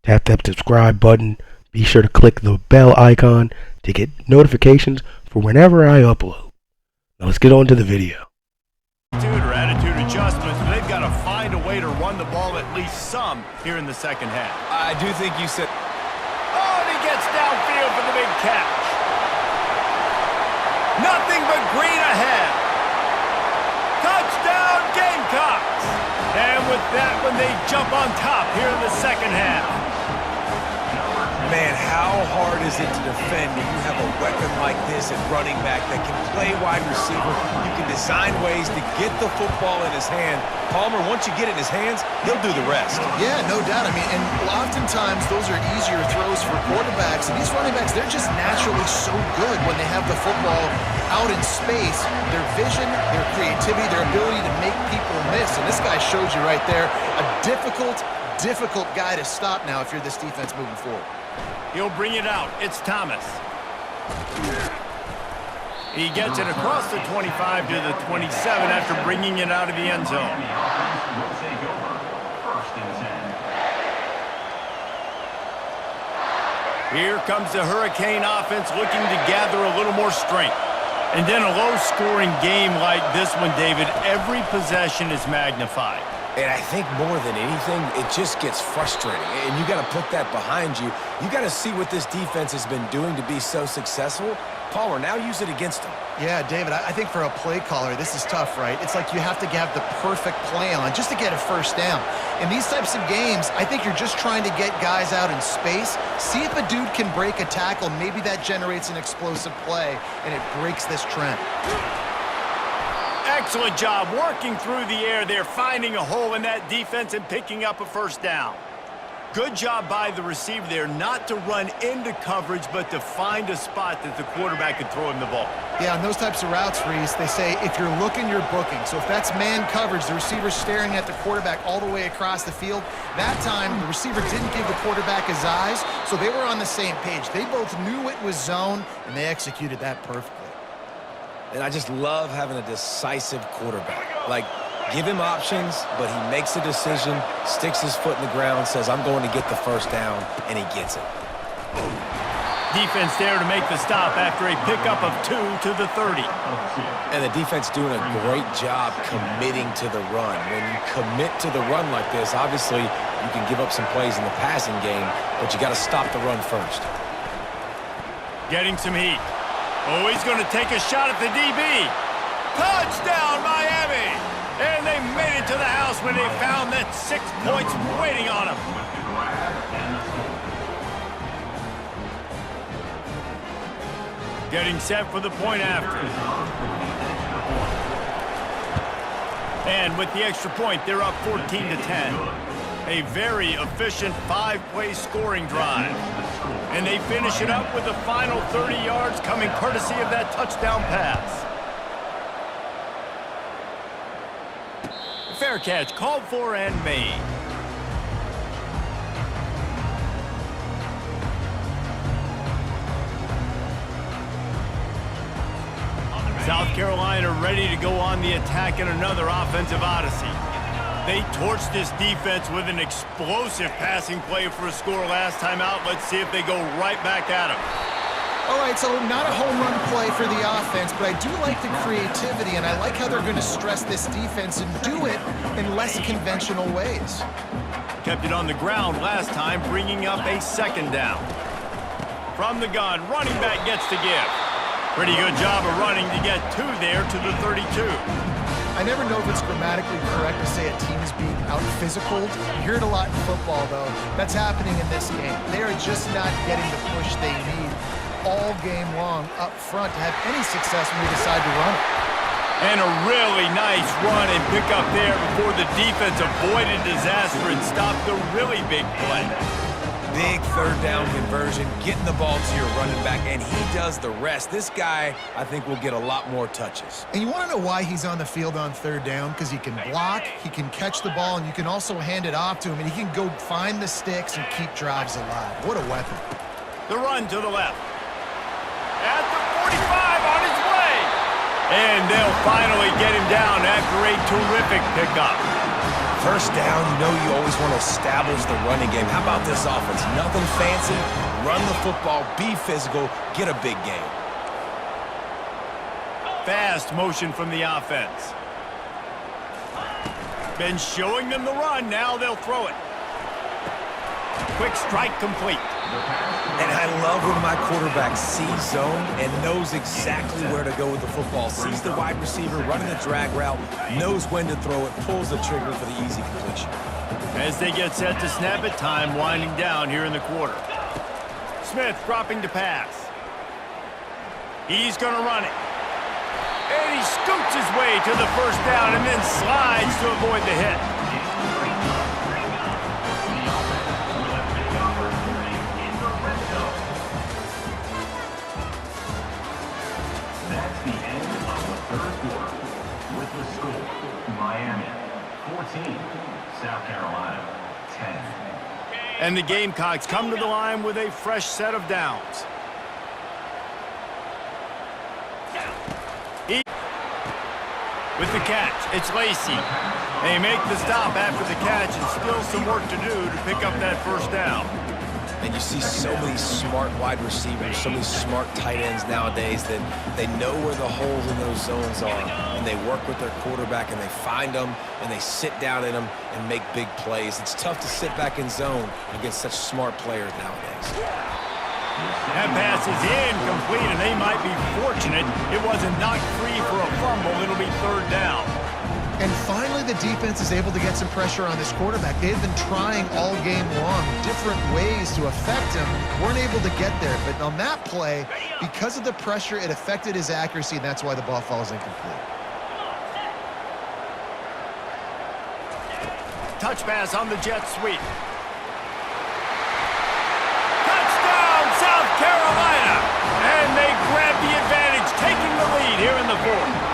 Tap that subscribe button. Be sure to click the bell icon to get notifications for whenever I upload. Now let's get on to the video. Attitude adjustments, but they've got to find a way to run the ball at least some here in the second half. I do think you said... Oh, and he gets downfield for the big catch. Nothing but green ahead. Touchdown Gamecocks. And with that one, they jump on top here in the second half. Man, how hard is it to defend when you have a weapon like this at running back that can play wide receiver? You can design ways to get the football in his hand. Palmer, once you get it in his hands, he'll do the rest. Yeah, no doubt. I mean, and oftentimes those are easier throws for quarterbacks. And these running backs, they're just naturally so good when they have the football out in space. Their vision, their creativity, their ability to make people miss. And this guy showed you right there a difficult guy to stop now if you're this defense moving forward. He'll bring it out. It's Thomas. He gets it across the 25 to the 27 after bringing it out of the end zone. Here comes the Hurricane offense looking to gather a little more strength. And then a low-scoring game like this one, David, every possession is magnified. And I think more than anything, it just gets frustrating. And you got to put that behind you. You got to see what this defense has been doing to be so successful. Palmer, now use it against them. Yeah, David, I think for a play caller, this is tough, right? It's like you have to have the perfect play on just to get a first down. In these types of games, I think you're just trying to get guys out in space, see if a dude can break a tackle. Maybe that generates an explosive play, and it breaks this trend. Excellent job working through the air there, finding a hole in that defense and picking up a first down. Good job by the receiver there, not to run into coverage, but to find a spot that the quarterback could throw him the ball. Yeah, on those types of routes, Reese, they say if you're looking, you're booking. So if that's man coverage, the receiver's staring at the quarterback all the way across the field. That time, the receiver didn't give the quarterback his eyes, so they were on the same page. They both knew it was zone, and they executed that perfectly. And I just love having a decisive quarterback. Like, give him options, but he makes a decision, sticks his foot in the ground, says, I'm going to get the first down, and he gets it. Defense there to make the stop after a pickup of 2 to the 30. And the defense doing a great job committing to the run. When you commit to the run like this, obviously you can give up some plays in the passing game, but you got to stop the run first. Getting some heat. Oh, he's going to take a shot at the DB. Touchdown, Miami! And they made it to the house when they found that 6 points waiting on them. Getting set for the point after. And with the extra point, they're up 14 to 10. A very efficient 5-play scoring drive. And they finish it up with the final 30 yards coming courtesy of that touchdown pass. Fair catch called for and made. South Carolina ready to go on the attack in another offensive odyssey. They torched this defense with an explosive passing play for a score last time out. Let's see if they go right back at him. All right, so not a home run play for the offense, but I do like the creativity, and I like how they're going to stress this defense and do it in less conventional ways. Kept it on the ground last time, bringing up a second down. From the gun, running back gets to give. Pretty good job of running to get 2 there to the 32. I never know if it's grammatically correct to say a team is being out-physicaled. You hear it a lot in football, though. That's happening in this game. They are just not getting the push they need all game long up front to have any success when they decide to run it. And a really nice run and pick up there before the defense avoided disaster and stopped the really big play. Big third down conversion, getting the ball to your running back, and he does the rest. This guy, I think, will get a lot more touches. And you want to know why he's on the field on third down? Because he can block, he can catch the ball, and you can also hand it off to him, and he can go find the sticks and keep drives alive. What a weapon. The run to the left. At the 45 on his way. And they'll finally get him down after a terrific pickup. First down, you know you always want to establish the running game. How about this offense? Nothing fancy. Run the football, be physical, get a big gain. Fast motion from the offense. Been showing them the run. Now they'll throw it. Quick strike complete. And I love when my quarterback sees zone and knows exactly where to go with the football. Sees the wide receiver running the drag route, knows when to throw it, pulls the trigger for the easy completion. As they get set to snap it, time winding down here in the quarter. Smith dropping to pass. He's going to run it. And he scoots his way to the first down and then slides to avoid the hit. That's the end of the third quarter. With the score, Miami 14, South Carolina 10. And the Gamecocks come to the line with a fresh set of downs. With the catch, it's Lacey. They make the stop after the catch and still some work to do to pick up that first down. And you see so many smart wide receivers, so many smart tight ends nowadays that they know where the holes in those zones are, and they work with their quarterback, and they find them, and they sit down in them and make big plays. It's tough to sit back in zone against such smart players nowadays. That pass is incomplete, and they might be fortunate it wasn't knocked free for a fumble. It'll be third down. And finally, the defense is able to get some pressure on this quarterback. They've been trying all game long different ways to affect him. Weren't able to get there. But on that play, because of the pressure, it affected his accuracy, and that's why the ball falls incomplete. Touch pass on the jet sweep. Touchdown, South Carolina! And they grab the advantage, taking the lead here in the fourth.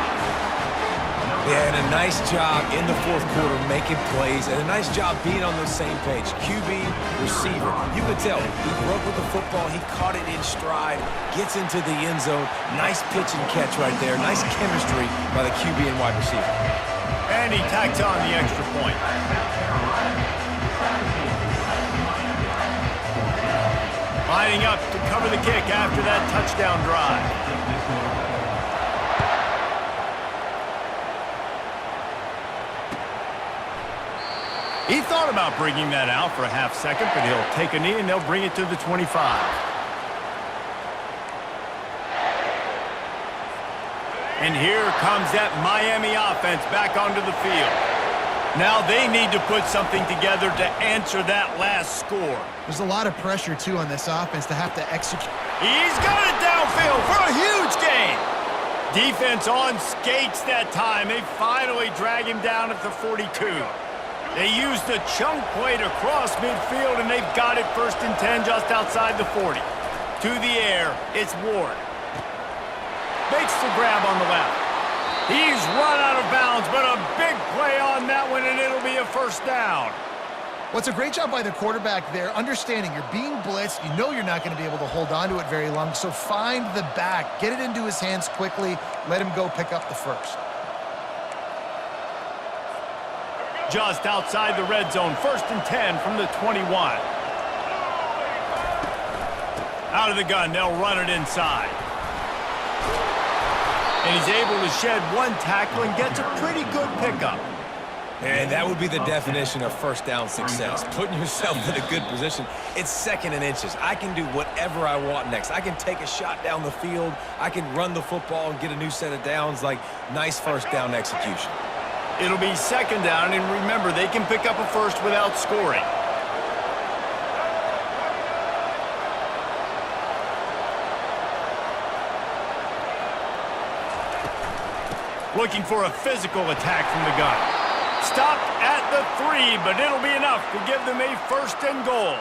Yeah, and a nice job in the fourth quarter making plays, and a nice job being on the same page. QB, receiver. You could tell he broke with the football. He caught it in stride, gets into the end zone. Nice pitch and catch right there. Nice chemistry by the QB and wide receiver. And he tacks on the extra point. Lining up to cover the kick after that touchdown drive. He thought about bringing that out for a half second, but he'll take a knee and they'll bring it to the 25. And here comes that Miami offense back onto the field. Now they need to put something together to answer that last score. There's a lot of pressure, too, on this offense to have to execute. He's got it downfield for a huge gain. Defense on skates that time. They finally drag him down at the 42. They used a chunk play to cross midfield, and they've got it first and 10 just outside the 40. To the air, it's Ward. Makes the grab on the left. He's run out of bounds, but a big play on that one, and it'll be a first down. Well, it's a great job by the quarterback there, understanding you're being blitzed. You know you're not going to be able to hold on to it very long, so find the back. Get it into his hands quickly. Let him go pick up the first. Just outside the red zone, first and 10 from the 21. Out of the gun, they'll run it inside. And he's able to shed one tackle and gets a pretty good pickup. And that would be the definition of first down success, putting yourself in a good position. It's second and inches. I can do whatever I want next. I can take a shot down the field. I can run the football and get a new set of downs. Like, nice first down execution. It'll be second down, and remember, they can pick up a first without scoring. Looking for a physical attack from the gun. Stopped at the 3, but it'll be enough to give them a first and goal.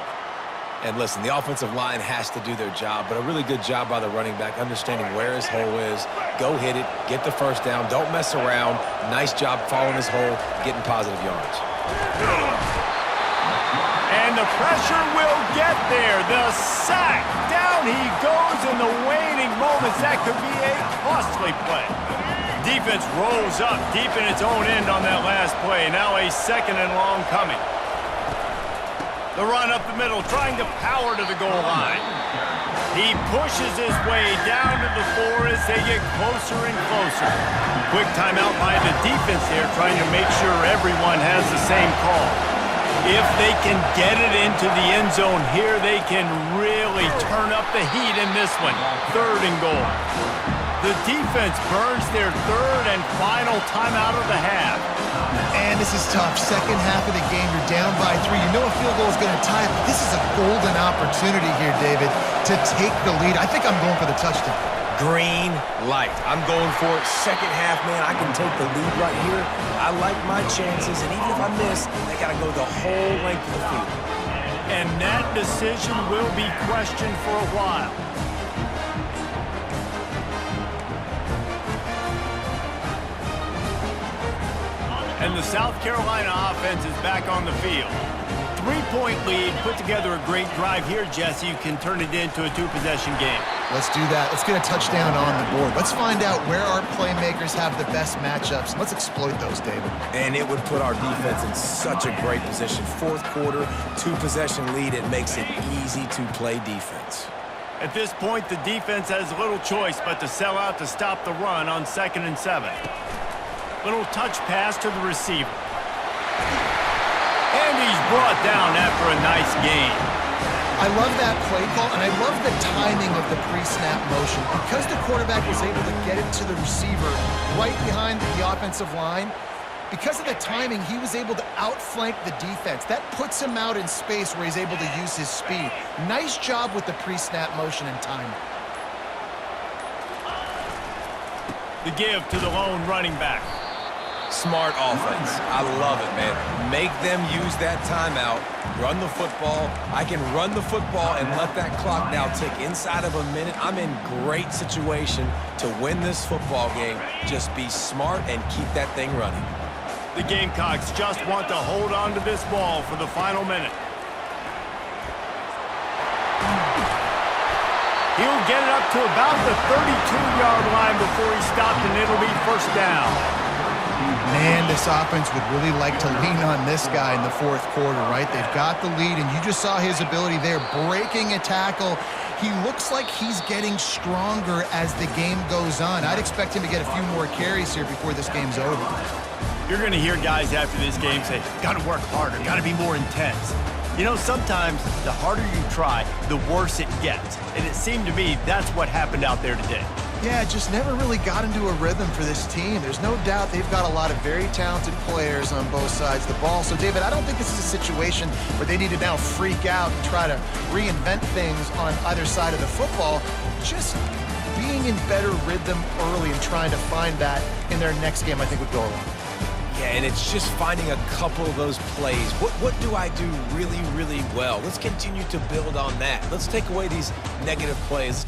And listen, the offensive line has to do their job, but a really good job by the running back, understanding where his hole is. Go hit it, get the first down, don't mess around. Nice job following his hole, getting positive yards. And the pressure will get there. The sack. Down he goes in the waning moments. That could be a costly play. Defense rolls up deep in its own end on that last play. Now a 2nd and long coming. The run up the middle, trying to power to the goal line. He pushes his way down to the 4 as they get closer and closer. Quick timeout by the defense there, trying to make sure everyone has the same call. If they can get it into the end zone here, they can really turn up the heat in this one. 3rd and goal. The defense burns their 3rd and final timeout of the half. And this is tough. Second half of the game, you're down by 3. You know a field goal is going to tie it, but this is a golden opportunity here, David, to take the lead. I think I'm going for the touchdown. Green light. I'm going for it. Second half, man, I can take the lead right here. I like my chances, and even if I miss, they got to go the whole length of the field. And that decision will be questioned for a while. And the South Carolina offense is back on the field. 3-point lead, put together a great drive here, Jesse. You can turn it into a 2-possession game. Let's do that. Let's get a touchdown on the board. Let's find out where our playmakers have the best matchups. Let's exploit those, David. And it would put our defense in such a great position. 4th quarter, 2-possession lead. It makes it easy to play defense. At this point, the defense has little choice but to sell out to stop the run on 2nd and 7. Little touch pass to the receiver. And he's brought down after a nice gain. I love that play call, and I love the timing of the pre-snap motion. Because the quarterback was able to get it to the receiver right behind the offensive line, because of the timing, he was able to outflank the defense. That puts him out in space where he's able to use his speed. Nice job with the pre-snap motion and timing. The give to the lone running back. Smart offense. I love it, man. Make them use that timeout. Run the football. I can run the football and let that clock now tick inside of a minute. I'm in great situation to win this football game. Just be smart and keep that thing running. The Gamecocks just want to hold on to this ball for the final minute. He'll get it up to about the 32-yard line before he stopped, and it'll be 1st down. Man, this offense would really like to lean on this guy in the 4th quarter, right? They've got the lead, and you just saw his ability there, breaking a tackle. He looks like he's getting stronger as the game goes on. I'd expect him to get a few more carries here before this game's over. You're going to hear guys after this game say, got to work harder, got to be more intense. You know, sometimes the harder you try, the worse it gets. And it seemed to me that's what happened out there today. Yeah, just never really got into a rhythm for this team. There's no doubt they've got a lot of very talented players on both sides of the ball. So, David, I don't think this is a situation where they need to now freak out and try to reinvent things on either side of the football. Just being in better rhythm early and trying to find that in their next game, I think, would go a long way. Yeah, and it's just finding a couple of those plays. What do I do really, really well? Let's continue to build on that. Let's take away these negative plays.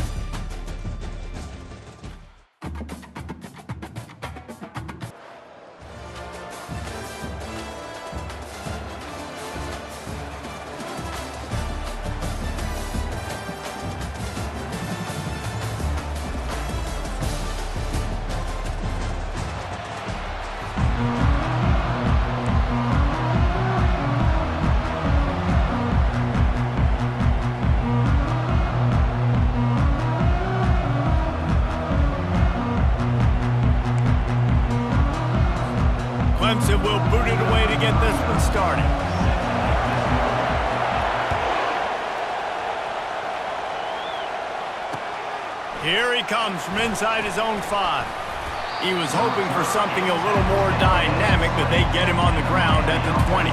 Clemson will boot it away to get this one started. Here he comes from inside his own 5. He was hoping for something a little more dynamic, but they get him on the ground at the 20.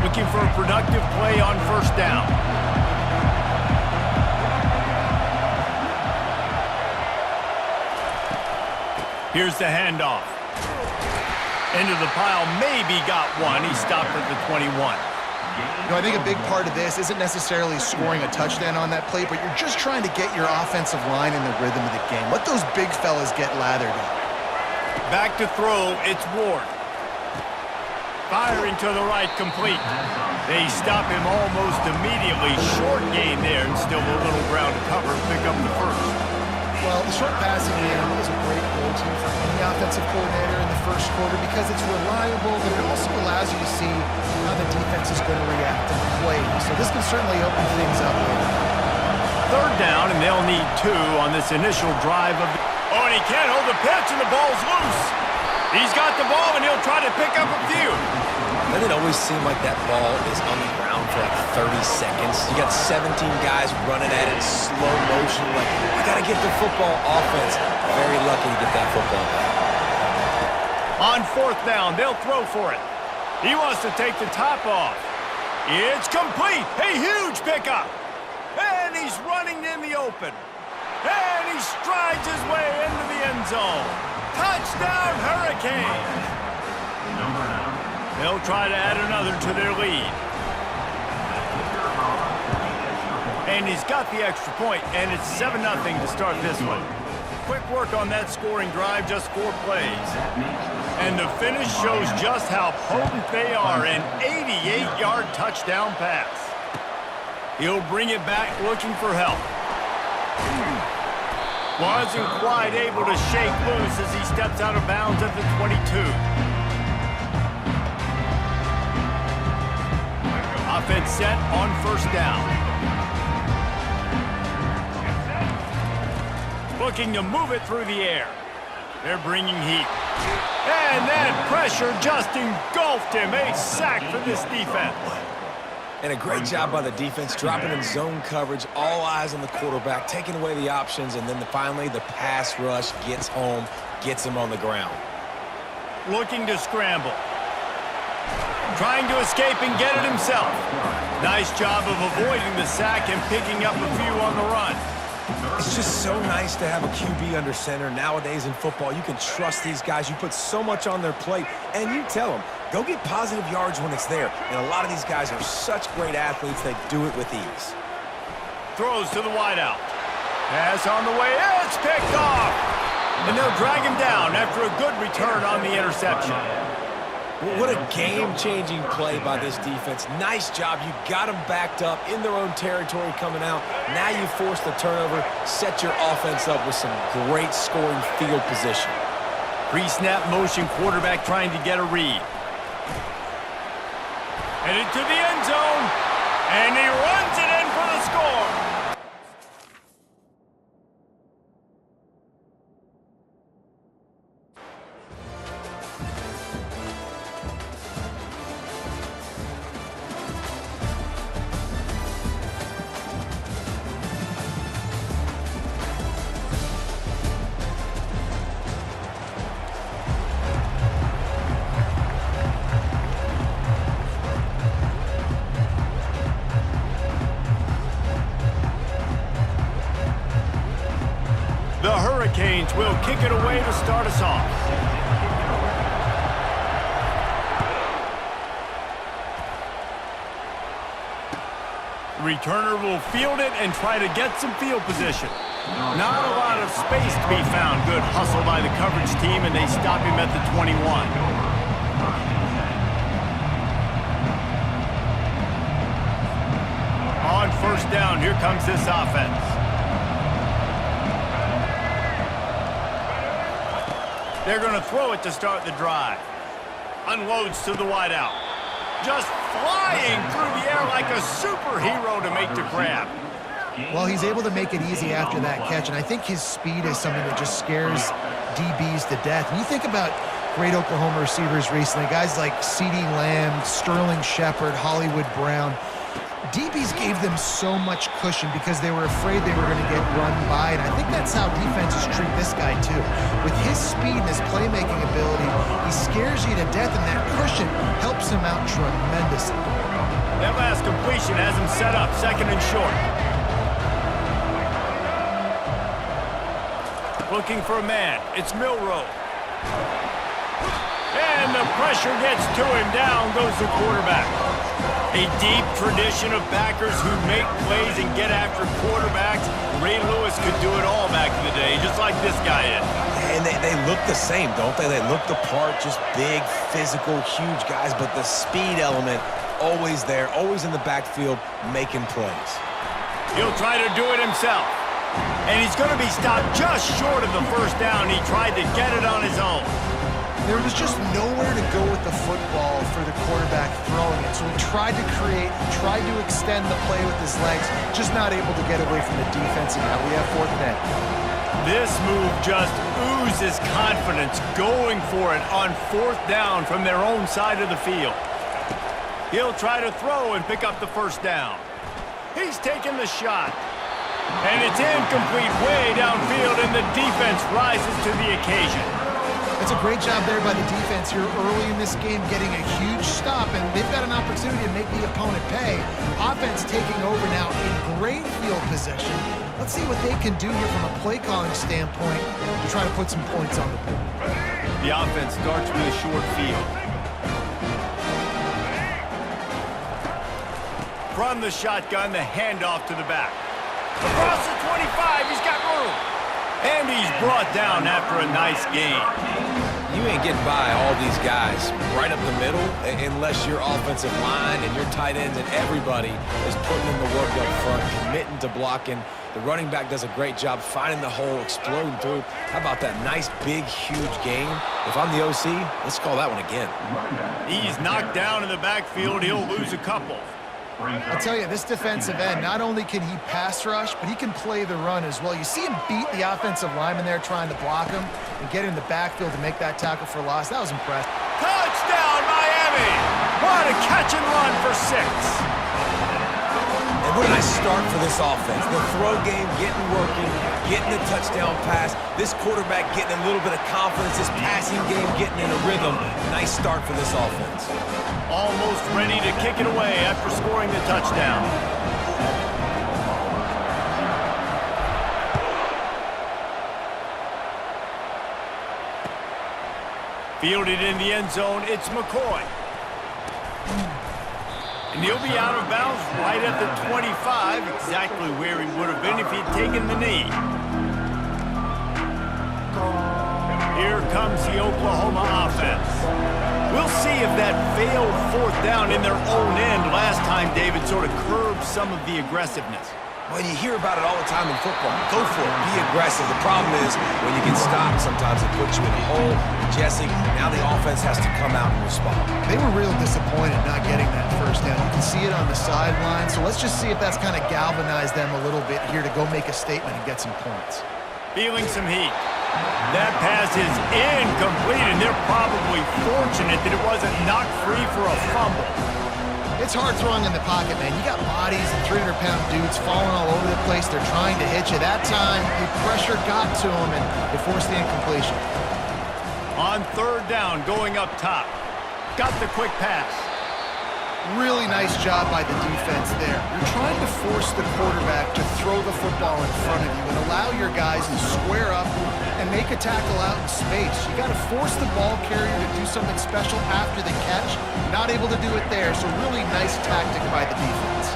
Looking for a productive play on 1st down. Here's the handoff. Into the pile, maybe got one. He stopped at the 21. You know, I think a big part of this isn't necessarily scoring a touchdown on that play, but you're just trying to get your offensive line in the rhythm of the game. Let those big fellas get lathered up. Back to throw, it's Ward. Firing to the right, complete. They stop him almost immediately. Short gain there, and still a little ground to cover. Pick up the first. Well, the short passing game is a great go-to for any offensive coordinator in the first quarter because it's reliable, but it also allows you to see how the defense is going to react and play. So this can certainly open things up later. Third down, and they'll need 2 on this initial drive of the... Oh, and he can't hold the pitch, and the ball's loose. He's got the ball, and he'll try to pick up a few. Doesn't it always seem like that ball is on the ground for like 30 seconds? You got 17 guys running at it in slow motion. Like, I got to get the football. Offense, very lucky to get that football back. On fourth down, they'll throw for it. He wants to take the top off. It's complete. A huge pickup. And he's running in the open. And he strides his way into the end zone. Touchdown, Hurricanes. They'll try to add another to their lead. And he's got the extra point, and it's 7-0 to start this one. Quick work on that scoring drive, just 4 plays. And the finish shows just how potent they are, an 88-yard touchdown pass. He'll bring it back looking for help. Wasn't quite able to shake loose as he steps out of bounds at the 22. Offense set on first down. Looking to move it through the air. They're bringing heat. And that pressure just engulfed him. A sack for this defense. And a great job by the defense, dropping in zone coverage, all eyes on the quarterback, taking away the options, and then finally the pass rush gets home, gets him on the ground. Looking to scramble. Trying to escape and get it himself. Nice job of avoiding the sack and picking up a few on the run. It's just so nice to have a QB under center. Nowadays in football, you can trust these guys. You put so much on their plate, and you tell them, go get positive yards when it's there. And a lot of these guys are such great athletes, they do it with ease. Throws to the wideout. Pass on the way, it's picked off. And they'll drag him down after a good return on the interception. What a game-changing play by this defense. Nice job. You got them backed up in their own territory coming out. Now you force the turnover, set your offense up with some great scoring field position. Pre-snap motion, quarterback trying to get a read. Headed to the end zone, and he runs it in for the score. The Hurricanes will kick it away to start us off. Returner will field it and try to get some field position. Not a lot of space to be found. Good hustle by the coverage team, and they stop him at the 21. On first down, here comes this offense. They're going to throw it to start the drive. Unloads to the wideout. Just flying through the air like a superhero to make the grab. Well, he's able to make it easy after that catch, and I think his speed is something that just scares DBs to death. And you think about great Oklahoma receivers recently, guys like CeeDee Lamb, Sterling Shepard, Hollywood Brown. DBs gave them so much cushion because they were afraid they were going to get run by, and I think that's how defenses treat this guy too. With his speed and his playmaking ability, he scares you to death, and that cushion helps him out tremendously. That last completion has him set up, second and short. Looking for a man, it's Milroe. And the pressure gets to him, down goes the quarterback. A deep tradition of backers who make plays and get after quarterbacks. Ray Lewis could do it all back in the day, just like this guy is. And they look the same, don't they? They look the part, just big, physical, huge guys, but the speed element always there, always in the backfield, making plays. He'll try to do it himself. And he's going to be stopped just short of the first down. He tried to get it on his own. There was just nowhere to go with the football for the quarterback throwing it. So he tried to create, tried to extend the play with his legs, just not able to get away from the defense, and now we have 4th down. This move just oozes confidence, going for it on 4th down from their own side of the field. He'll try to throw and pick up the first down. He's taking the shot. And it's incomplete way downfield, and the defense rises to the occasion. It's a great job there by the defense here early in this game, getting a huge stop, and they've got an opportunity to make the opponent pay. Offense taking over now in great field position. Let's see what they can do here from a play calling standpoint to try to put some points on the board. The offense starts with a short field. From the shotgun, the handoff to the back. Across the 25, he's got room. And he's brought down after a nice gain. You ain't getting by all these guys right up the middle unless your offensive line and your tight ends and everybody is putting in the work up front, committing to blocking. The running back does a great job finding the hole, exploding through. How about that nice, big, huge gain? If I'm the OC, let's call that one again. He's knocked down in the backfield. He'll lose a couple. I tell you, this defensive end, not only can he pass rush, but he can play the run as well. You see him beat the offensive lineman there trying to block him and get in the backfield to make that tackle for loss. That was impressive. Touchdown, Miami! What a catch and run for 6. And what a nice start for this offense. The throw game getting working, getting the touchdown pass. This quarterback getting a little bit of confidence. This passing game getting in a rhythm. Nice start for this offense. Almost ready to kick it away after scoring the touchdown. Fielded in the end zone, it's McCoy. And he'll be out of bounds right at the 25, exactly where he would have been if he'd taken the knee. Here comes the Oklahoma offense. We'll see if that failed 4th down in their own end last time, David, sort of curbed some of the aggressiveness. Well, you hear about it all the time in football. Go for it. Be aggressive. The problem is when you get stopped, sometimes it puts you in a hole. Jesse, now the offense has to come out and respond. They were real disappointed not getting that first down. You can see it on the sideline. So let's just see if that's kind of galvanized them a little bit here to go make a statement and get some points. Feeling some heat. That pass is incomplete, and they're probably fortunate that it wasn't knocked free for a fumble. It's hard throwing in the pocket, man. You got bodies and 300-pound dudes falling all over the place. They're trying to hit you. That time, the pressure got to them, and they forced the incompletion. On 3rd down, going up top. Got the quick pass. Really nice job by the defense there. You're trying to force the quarterback to throw the football in front of you and allow your guys to square up and make a tackle out in space. You got to force the ball carrier to do something special after the catch. Not able to do it there, so really nice tactic by the defense.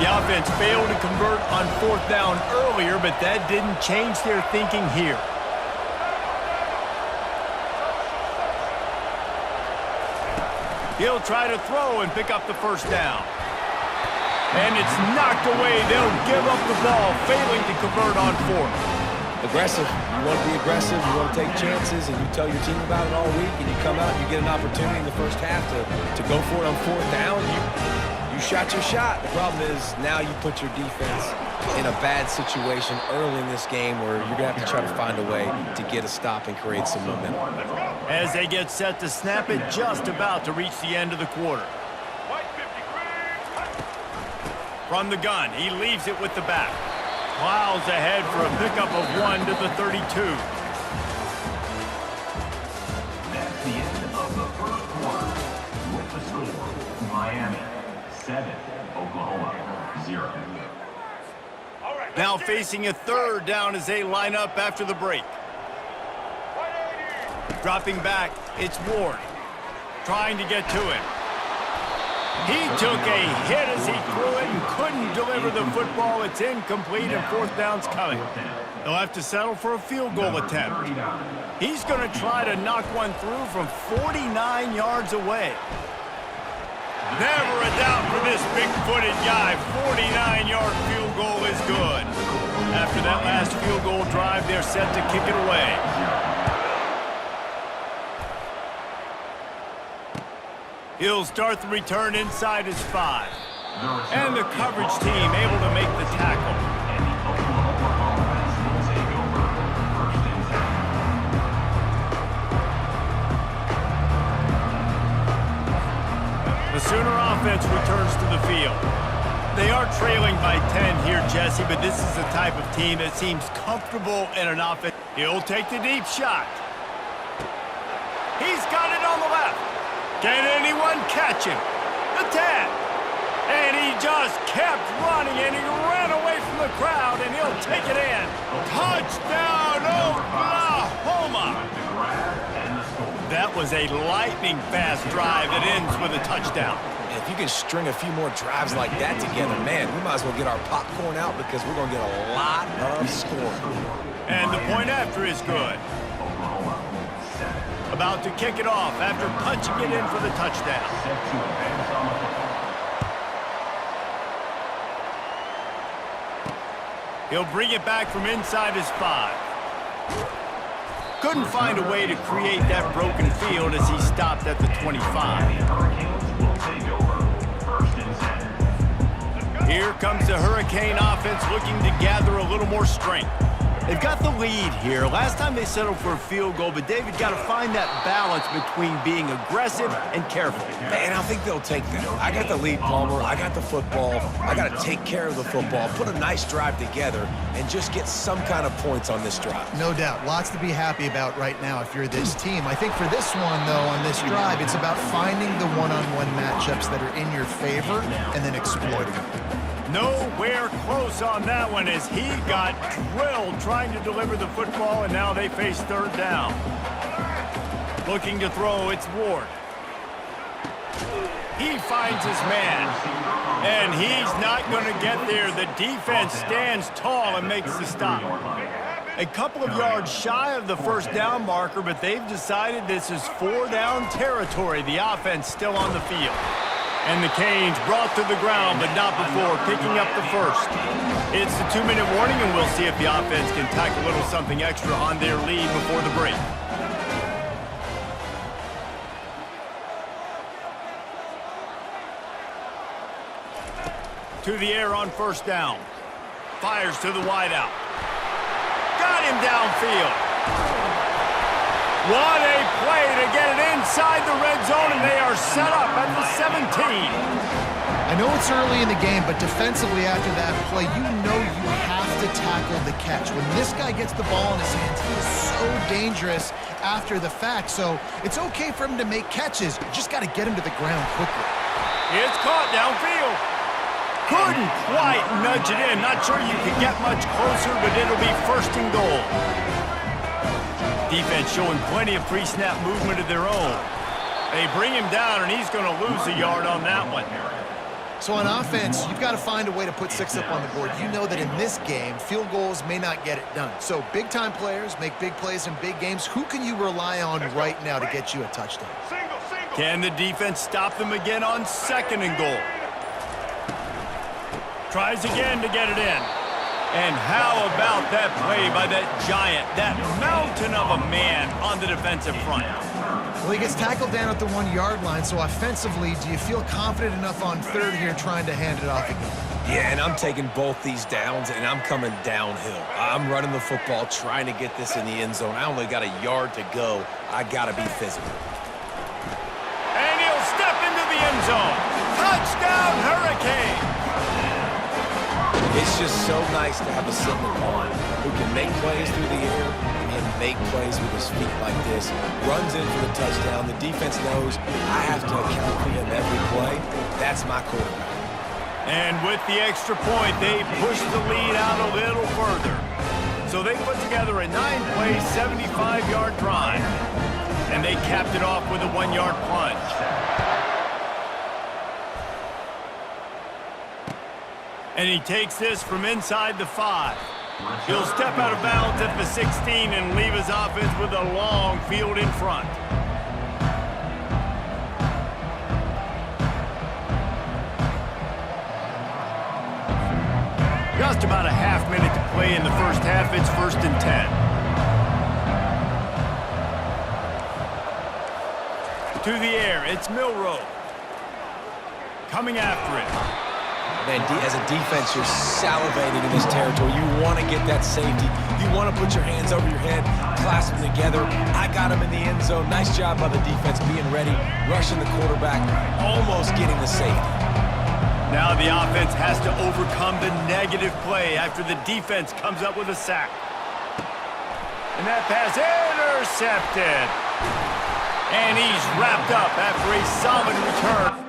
The offense failed to convert on 4th down earlier, but that didn't change their thinking here. He'll try to throw and pick up the first down. And it's knocked away. They'll give up the ball, failing to convert on 4th. Aggressive. You want to be aggressive. You want to take chances, and you tell your team about it all week, and you come out and you get an opportunity in the first half to go for it on 4th down. You shot your shot. The problem is now you put your defense in a bad situation early in this game where you're going to have to try to find a way to get a stop and create some momentum. As they get set to snap it, just about to reach the end of the quarter. From the gun, he leaves it with the back. Plows ahead for a pickup of 1 to the 32. That's the end of the first quarter. With the score, Miami 7, Oklahoma 0. Now facing a 3rd down as they line up after the break. Dropping back, it's Ward. Trying to get to him. He took a hit as he threw it and couldn't deliver the football. It's incomplete and fourth down's coming. They'll have to settle for a field goal attempt. He's going to try to knock one through from 49 yards away. Never a doubt for this big-footed guy. 49-yard field goal is good. After that last field goal drive, they're set to kick it away. He'll start the return inside his 5. And the coverage team able to make the tackle. The Sooner offense returns to the field. They are trailing by 10 here, Jesse, but this is the type of team that seems comfortable in an offense. He'll take the deep shot. He's got it on the left. Can anyone catch him? The 10. And he just kept running, and he ran away from the crowd, and he'll take it in. Touchdown, Oklahoma! That was a lightning-fast drive that ends with a touchdown. And if you can string a few more drives like that together, man, we might as well get our popcorn out because we're going to get a lot of scoring. And the point after is good. About to kick it off after punching it in for the touchdown. He'll bring it back from inside his 5. Couldn't find a way to create that broken field as he stopped at the 25. Here comes the Hurricane offense looking to gather a little more strength. They've got the lead here. Last time they settled for a field goal, but David got to find that balance between being aggressive and careful. Man, I think they'll take that. I got the lead, Palmer. I got the football. I got to take care of the football, put a nice drive together, and just get some kind of points on this drive. No doubt. Lots to be happy about right now if you're this team. I think for this one, though, on this drive, it's about finding the one-on-one matchups that are in your favor and then exploiting them. Nowhere close on that one as he got drilled trying to deliver the football, and now they face third down. Looking to throw, it's Ward. He finds his man, and he's not going to get there. The defense stands tall and makes the stop. A couple of yards shy of the first down marker, but they've decided this is 4-down territory. The offense still on the field. And the Canes brought to the ground, but not before picking up the first. It's the 2-minute warning, and we'll see if the offense can tack a little something extra on their lead before the break. To the air on first down. Fires to the wideout. Got him downfield. What a play to get it inside the red zone, and they are set up at the 17. I know it's early in the game, but defensively after that play, you know you have to tackle the catch. When this guy gets the ball in his hands, he is so dangerous after the fact. So it's okay for him to make catches. You just got to get him to the ground quickly. It's caught downfield. Couldn't quite nudge it in. Not sure you could get much closer, but it'll be first and goal. Defense showing plenty of pre-snap movement of their own. They bring him down, and he's going to lose a yard on that one. So on offense, you've got to find a way to put 6 up on the board. You know that in this game, field goals may not get it done. So big-time players make big plays in big games. Who can you rely on right now to get you a touchdown? Can the defense stop them again on second and goal? Tries again to get it in. And how about that play by that giant, that mountain of a man on the defensive front? Well, he gets tackled down at the 1-yard line, so offensively, do you feel confident enough on third here trying to hand it off again? Yeah, and I'm taking both these downs, and I'm coming downhill. I'm running the football, trying to get this in the end zone. I only got a yard to go. I got to be physical. And he'll step into the end zone. Touchdown, Hurricane! It's just so nice to have a Sigma on who can make plays through the air and make plays with his feet like this. Runs in for the touchdown. The defense knows I have to account for him every play. That's my quarterback. And with the extra point, they push the lead out a little further. So they put together a 9-play, 75-yard drive. And they capped it off with a 1-yard plunge. And he takes this from inside the 5. He'll step out of bounds at the 16 and leave his offense with a long field in front. Just about a half minute to play in the first half. It's 1st and 10. To the air, it's Milroe. Coming after it. Man, as a defense, you're salivating in this territory. You want to get that safety. You want to put your hands over your head, clasp them together. I got him in the end zone. Nice job by the defense being ready, rushing the quarterback, almost getting the safety. Now the offense has to overcome the negative play after the defense comes up with a sack. And that pass intercepted. And he's wrapped up after a solid return.